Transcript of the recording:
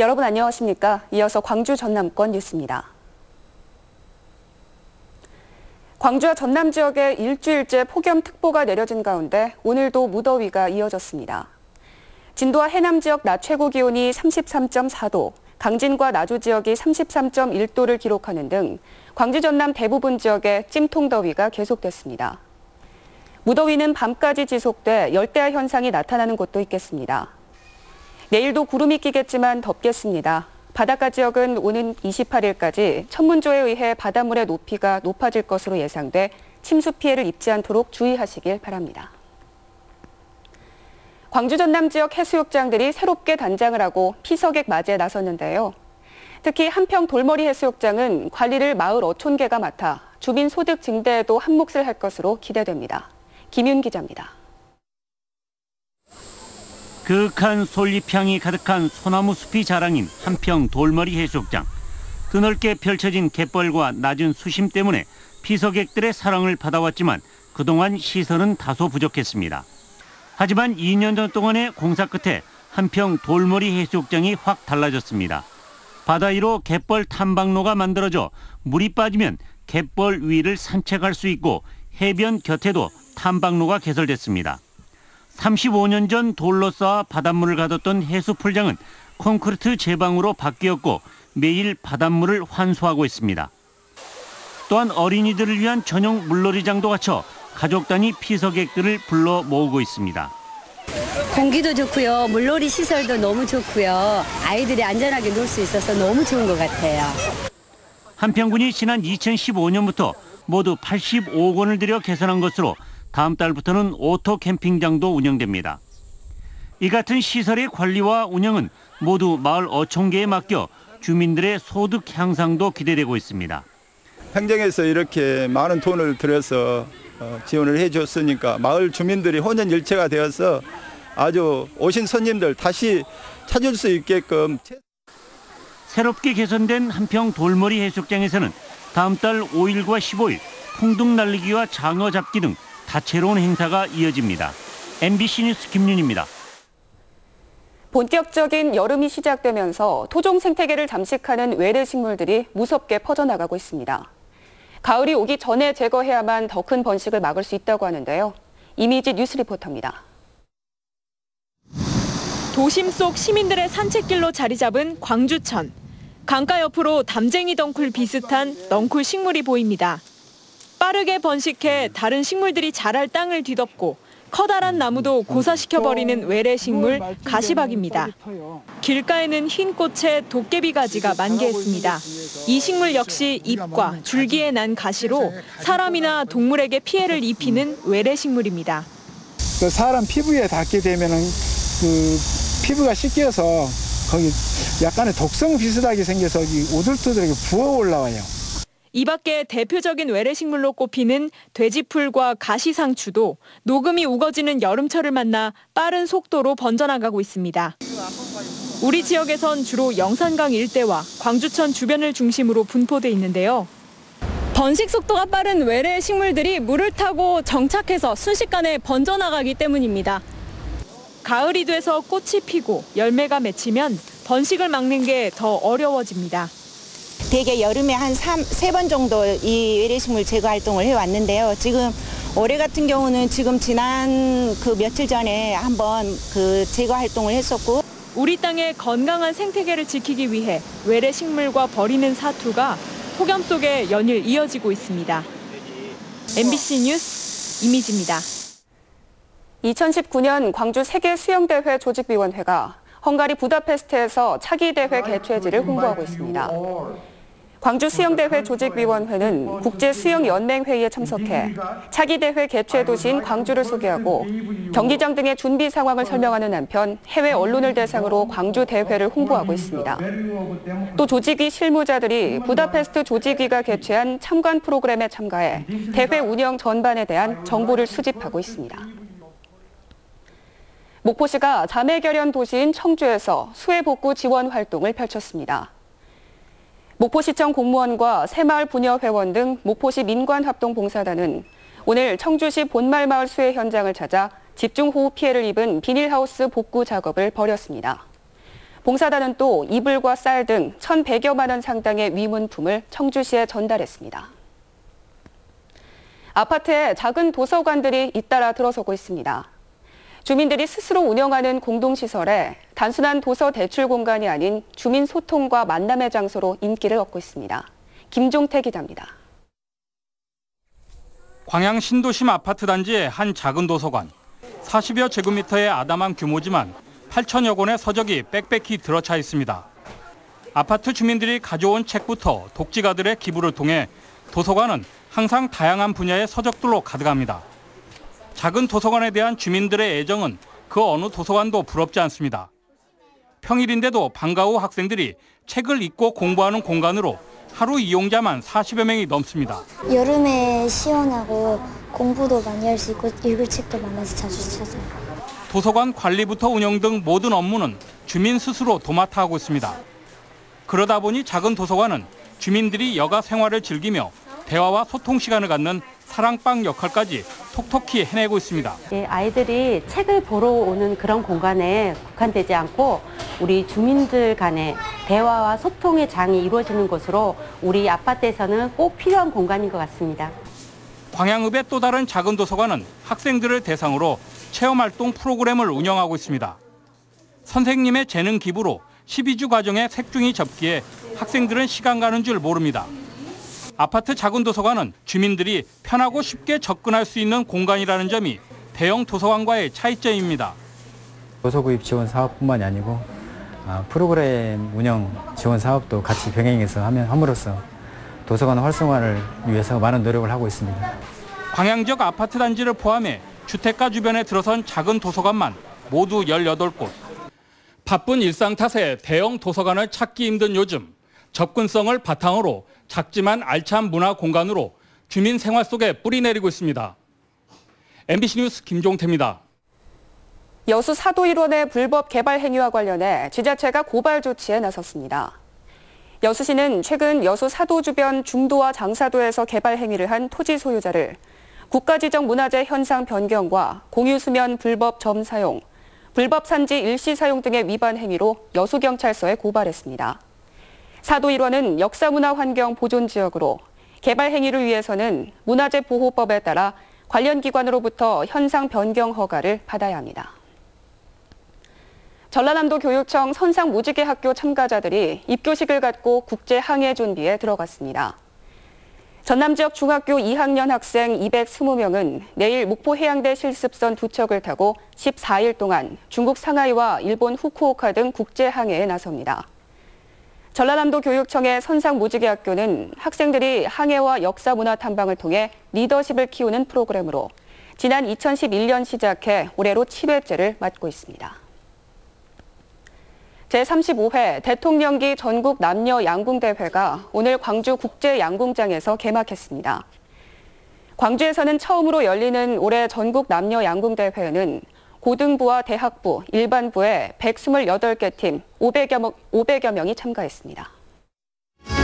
여러분 안녕하십니까? 이어서 광주 전남권 뉴스입니다. 광주와 전남 지역에 일주일째 폭염특보가 내려진 가운데 오늘도 무더위가 이어졌습니다. 진도와 해남 지역 낮 최고 기온이 33.4도, 강진과 나주 지역이 33.1도를 기록하는 등 광주 전남 대부분 지역에 찜통더위가 계속됐습니다. 무더위는 밤까지 지속돼 열대야 현상이 나타나는 곳도 있겠습니다. 내일도 구름이 끼겠지만 덥겠습니다. 바닷가 지역은 오는 28일까지 천문조에 의해 바닷물의 높이가 높아질 것으로 예상돼 침수 피해를 입지 않도록 주의하시길 바랍니다. 광주 전남 지역 해수욕장들이 새롭게 단장을 하고 피서객 맞이에 나섰는데요. 특히 한평 돌머리 해수욕장은 관리를 마을 어촌계가 맡아 주민 소득 증대에도 한몫을 할 것으로 기대됩니다. 김윤 기자입니다. 그윽한 솔잎향이 가득한 소나무 숲이 자랑인 한평 돌머리 해수욕장. 드넓게 펼쳐진 갯벌과 낮은 수심 때문에 피서객들의 사랑을 받아왔지만 그동안 시설은 다소 부족했습니다. 하지만 2년 전 동안의 공사 끝에 한평 돌머리 해수욕장이 확 달라졌습니다. 바다 위로 갯벌 탐방로가 만들어져 물이 빠지면 갯벌 위를 산책할 수 있고 해변 곁에도 탐방로가 개설됐습니다. 35년 전 돌로 쌓아 바닷물을 가뒀던 해수풀장은 콘크리트 제방으로 바뀌었고 매일 바닷물을 환수하고 있습니다. 또한 어린이들을 위한 전용 물놀이장도 갖춰 가족 단위 피서객들을 불러 모으고 있습니다. 공기도 좋고요. 물놀이 시설도 너무 좋고요. 아이들이 안전하게 놀 수 있어서 너무 좋은 것 같아요. 한평군이 지난 2015년부터 모두 85억 원을 들여 개선한 것으로 다음 달부터는 오토 캠핑장도 운영됩니다. 이 같은 시설의 관리와 운영은 모두 마을 어촌계에 맡겨 주민들의 소득 향상도 기대되고 있습니다. 행정에서 이렇게 많은 돈을 들여서 지원을 해줬으니까 마을 주민들이 혼연일체가 되어서 아주 오신 손님들 다시 찾을 수 있게끔. 새롭게 개선된 한평 돌머리 해수욕장에서는 다음 달 5일과 15일 풍등 날리기와 장어 잡기 등 다채로운 행사가 이어집니다. MBC 뉴스 김윤입니다. 본격적인 여름이 시작되면서 토종 생태계를 잠식하는 외래 식물들이 무섭게 퍼져나가고 있습니다. 가을이 오기 전에 제거해야만 더 큰 번식을 막을 수 있다고 하는데요. 이미지 뉴스 리포터입니다. 도심 속 시민들의 산책길로 자리 잡은 광주천. 강가 옆으로 담쟁이 덩쿨 비슷한 넝쿨 식물이 보입니다. 빠르게 번식해 다른 식물들이 자랄 땅을 뒤덮고 커다란 나무도 고사시켜버리는 외래 식물 가시박입니다. 길가에는 흰 꽃에 도깨비 가지가 만개했습니다. 이 식물 역시 잎과 줄기에 난 가시로 사람이나 동물에게 피해를 입히는 외래 식물입니다. 사람 피부에 닿게 되면은 피부가 씻겨서 거기 약간의 독성 비슷하게 생겨서 오돌토돌하게 부어 올라와요. 이 밖에 대표적인 외래식물로 꼽히는 돼지풀과 가시상추도 녹음이 우거지는 여름철을 만나 빠른 속도로 번져나가고 있습니다. 우리 지역에선 주로 영산강 일대와 광주천 주변을 중심으로 분포돼 있는데요. 번식 속도가 빠른 외래식물들이 물을 타고 정착해서 순식간에 번져나가기 때문입니다. 가을이 돼서 꽃이 피고 열매가 맺히면 번식을 막는 게 더 어려워집니다. 대개 여름에 한 3번 정도 이 외래식물 제거 활동을 해왔는데요. 지금 올해 같은 경우는 지금 지난 며칠 전에 한번 제거 활동을 했었고. 우리 땅의 건강한 생태계를 지키기 위해 외래식물과 버리는 사투가 폭염 속에 연일 이어지고 있습니다. MBC 뉴스 이미지입니다. 2019년 광주 세계수영대회 조직위원회가 헝가리 부다페스트에서 차기대회 개최지를 홍보하고 있습니다. 광주 수영대회 조직위원회는 국제수영연맹회의에 참석해 차기대회 개최 도시인 광주를 소개하고 경기장 등의 준비 상황을 설명하는 한편 해외 언론을 대상으로 광주 대회를 홍보하고 있습니다. 또 조직위 실무자들이 부다페스트 조직위가 개최한 참관 프로그램에 참가해 대회 운영 전반에 대한 정보를 수집하고 있습니다. 목포시가 자매결연 도시인 청주에서 수해복구 지원 활동을 펼쳤습니다. 목포시청 공무원과 새마을 부녀회원 등 목포시 민관합동봉사단은 오늘 청주시 본말마을 수해 현장을 찾아 집중호우 피해를 입은 비닐하우스 복구 작업을 벌였습니다. 봉사단은 또 이불과 쌀 등 1,100여만 원 상당의 위문품을 청주시에 전달했습니다. 아파트에 작은 도서관들이 잇따라 들어서고 있습니다. 주민들이 스스로 운영하는 공동시설에 단순한 도서 대출 공간이 아닌 주민 소통과 만남의 장소로 인기를 얻고 있습니다. 김종태 기자입니다. 광양 신도심 아파트 단지의 한 작은 도서관. 40여 제곱미터의 아담한 규모지만 8천여 권의 서적이 빽빽히 들어차 있습니다. 아파트 주민들이 가져온 책부터 독지가들의 기부를 통해 도서관은 항상 다양한 분야의 서적들로 가득합니다. 작은 도서관에 대한 주민들의 애정은 그 어느 도서관도 부럽지 않습니다. 평일인데도 방과 후 학생들이 책을 읽고 공부하는 공간으로 하루 이용자만 40여 명이 넘습니다. 여름에 시원하고 공부도 많이 할 수 있고 읽을 책도 많아서 자주 찾아요. 도서관 관리부터 운영 등 모든 업무는 주민 스스로 도맡아 하고 있습니다. 그러다 보니 작은 도서관은 주민들이 여가 생활을 즐기며 대화와 소통 시간을 갖는 사랑방 역할까지 톡톡히 해내고 있습니다. 아이들이 책을 보러 오는 그런 공간에 국한되지 않고 우리 주민들 간의 대화와 소통의 장이 이루어지는 곳으로 우리 아파트에서는 꼭 필요한 공간인 것 같습니다. 광양읍의 또 다른 작은 도서관은 학생들을 대상으로 체험활동 프로그램을 운영하고 있습니다. 선생님의 재능 기부로 12주 과정의 색종이 접기에 학생들은 시간 가는 줄 모릅니다. 아파트 작은 도서관은 주민들이 편하고 쉽게 접근할 수 있는 공간이라는 점이 대형 도서관과의 차이점입니다. 도서구입 지원 사업뿐만이 아니고 프로그램 운영 지원 사업도 같이 병행해서 함으로써 도서관 활성화를 위해서 많은 노력을 하고 있습니다. 광양 지역 아파트 단지를 포함해 주택가 주변에 들어선 작은 도서관만 모두 18곳. 바쁜 일상 탓에 대형 도서관을 찾기 힘든 요즘, 접근성을 바탕으로 작지만 알찬 문화 공간으로 주민 생활 속에 뿌리내리고 있습니다. MBC 뉴스 김종태입니다. 여수 사도 일원의 불법 개발 행위와 관련해 지자체가 고발 조치에 나섰습니다. 여수시는 최근 여수 사도 주변 중도와 장사도에서 개발 행위를 한 토지 소유자를 국가지정 문화재 현상 변경과 공유수면 불법 점 사용, 불법 산지 일시 사용 등의 위반 행위로 여수경찰서에 고발했습니다. 사도 일원은 역사문화환경 보존지역으로 개발 행위를 위해서는 문화재보호법에 따라 관련 기관으로부터 현상 변경 허가를 받아야 합니다. 전라남도 교육청 선상무지개학교 참가자들이 입교식을 갖고 국제 항해 준비에 들어갔습니다. 전남 지역 중학교 2학년 학생 220명은 내일 목포 해양대 실습선 2척을 타고 14일 동안 중국 상하이와 일본 후쿠오카 등 국제 항해에 나섭니다. 전라남도 교육청의 선상무지개학교는 학생들이 항해와 역사문화 탐방을 통해 리더십을 키우는 프로그램으로 지난 2011년 시작해 올해로 7회째를 맞고 있습니다. 제35회 대통령기 전국 남녀 양궁대회가 오늘 광주 국제양궁장에서 개막했습니다. 광주에서는 처음으로 열리는 올해 전국 남녀 양궁대회는 고등부와 대학부, 일반부의 128개 팀 500여 명이 참가했습니다.